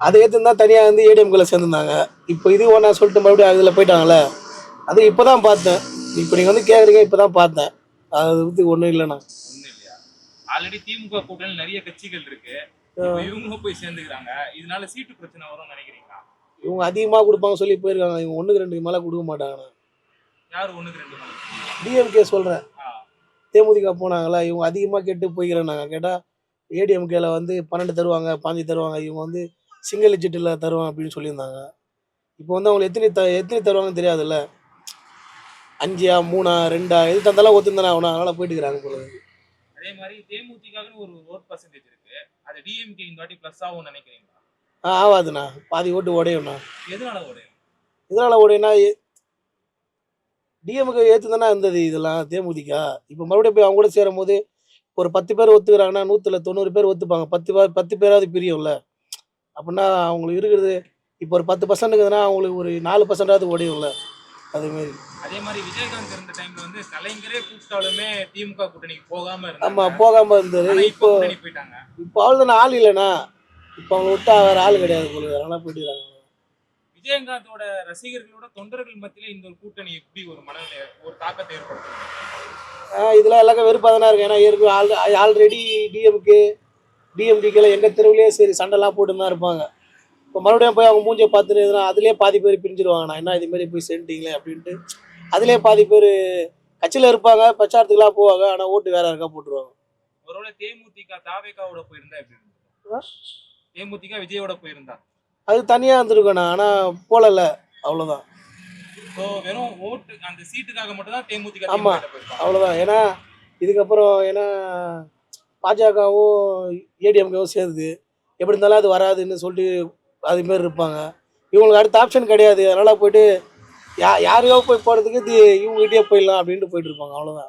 அதை ஏற்றுன்னு தான் தனியாக வந்து ஏடிஎம்கில் சேர்ந்துருந்தாங்க. இப்போ இது ஒன்றா சொல்லிட்டு மறுபடியும் அதில் போயிட்டாங்களே. அது இப்போ தான் பார்த்தேன். இப்போ நீங்கள் வந்து கேட்குறீங்க, இப்போ தான் பார்த்தேன். அது வந்து ஒன்றும் இல்லைண்ணா. ஒண்ணும் இல்லையா? ஆல்ரெடி திமுக கூட்டணியில் நிறைய கட்சிகள் இருக்கு. இப்போ இவங்களும் போய் சேர்ந்துக்கிறாங்க. இதனால சீட்டு பிரச்சனை வரும்னு நினைக்கிறீங்களா? இவங்க அதிகமாக கொடுப்பாங்க சொல்லி போயிருக்காங்க. இவங்க 1க்கு 2 மேலே கொடுக்க மாட்டாங்கண்ணா. யார் 1க்கு 2 மேல? டிஎம்கே சொல்கிறேன். ஆ. தேமுதிக போனாங்களா, இவங்க அதிகமாக கேட்டு போய்க்கிறேன்னாங்க. கேட்டால் ஏடிஎம்கேல வந்து 12 தருவாங்க, 15 தருவாங்க. இவங்க வந்து சிங்கிள் டிஜிட்டில் தருவாங்க அப்படின்னு சொல்லியிருந்தாங்க. இப்போ வந்து அவங்க எத்தனை தருவாங்கன்னு தெரியாதுல்ல. 5 3 2 எது தந்தாலும் ஒத்துந்தானே ஆகணும். அதனால் போயிட்டு இருக்கிறாங்க போல. அதே மாதிரி தேமுதிகன்னு ஒரு ஓட் பர்சன்டேஜ் இருக்கு. அது டிஎம்கே இந்த வாட்டி ப்ளஸ் ஆகும்னு நினைக்கிறீங்களா? ஆகாதுண்ணா. பாதி ஓட்டு உடையும்ண்ணா. எதனால உடையும்? இதனால் உடையும்னா டிஎம்கே ஏற்று தானே இருந்தது இதெல்லாம் தேமுதிக. இப்போ மறுபடியும் போய் அவங்க கூட சேரும்போது ஒரு 10 பேர் ஒத்துக்கிறாங்கன்னா 100ல் 90 பேர் ஒத்துப்பாங்க. 10 பேராவது பிரியும்ல. அப்படின்னா அவங்களுக்கு இருக்கிறது இப்போ ஒரு 10%க்குதுன்னா அவங்களுக்கு ஒரு 4%ஆவது உடையும்ல. அதுமாரி. அதே மாதிரி விஜயகாந்த் இருந்த டைம்ல வந்து கலைஞரே கூப்பிட்டாலுமே திமுக கூட்டணிக்கு போகாம இருந்தாங்க. ஆமாம், போகாமல் இருந்தது. ஆனா இப்போ கூட்டணி போயிட்டாங்க. இப்போ அவ்வளோதானே, ஆள் இல்லைண்ணா. இப்போ அவங்க விட்டா வேறு ஆள் கிடையாது போல. அதனால் போயிட்டுருக்காங்க. விஜயகாந்தோட ரசிகர்களோட தொண்டர்கள் மத்தியில இந்த ஒரு கூட்டணி எப்படி ஒரு மனநிலை ஒரு தாக்கத்தை ஏற்படுத்தும்? இதெல்லாம் எல்லாருக்கும் வெறுப்பாக தானே இருக்கும். ஏன்னா ஏற்கனவே ஆல்ரெடி டிஎம்டிக்கில் எங்கள் தெருவுலேயே சரி சண்டைலாம் போட்டுன்னு தான் இருப்பாங்க. இப்போ மறுபடியும் போய் அவங்க மூஞ்சியை பார்த்துட்டு எதுனா அதுலேயே பாதி பேர் பிரிஞ்சிருவாங்கண்ணா. என்ன இதுமாரி போய் சேர்ந்துட்டீங்களே அப்படின்ட்டு. அதுலேயே பாதி பேர் கட்சியில் இருப்பாங்க, பிரச்சாரத்துக்குலாம் போவாங்க. ஆனால் ஓட்டு வேற யாருக்கா போட்டுருவாங்க. ஒருவேளை தேமுதிக தாவேகாவோட போயிருந்தா எப்படி இருந்தது? தேமுதிக விஜயோட போயிருந்தா அது தனியாக இருந்திருக்கண்ணா. ஆனால் போகல, அவ்வளோதான். ஸோ வெறும் ஓட்டு அந்த சீட்டுக்காக மட்டும் தான் தேமுதிக. ஆமாம், அவ்வளோதான். ஏன்னா இதுக்கப்புறம் பாஜகவும் ஏடிஎம்கேவும் சேருது. எப்படி இருந்தாலும் அது வராதுன்னு சொல்லிட்டு அதுமாரி இருப்பாங்க. இவங்களுக்கு அடுத்த ஆப்ஷன் கிடையாது. அதனால் போய்ட்டு யாரையோ போய் போகிறதுக்கு இவங்ககிட்டயே போயிடலாம் அப்படின்ட்டு போயிட்டு இருப்பாங்க. அவ்வளோதான்.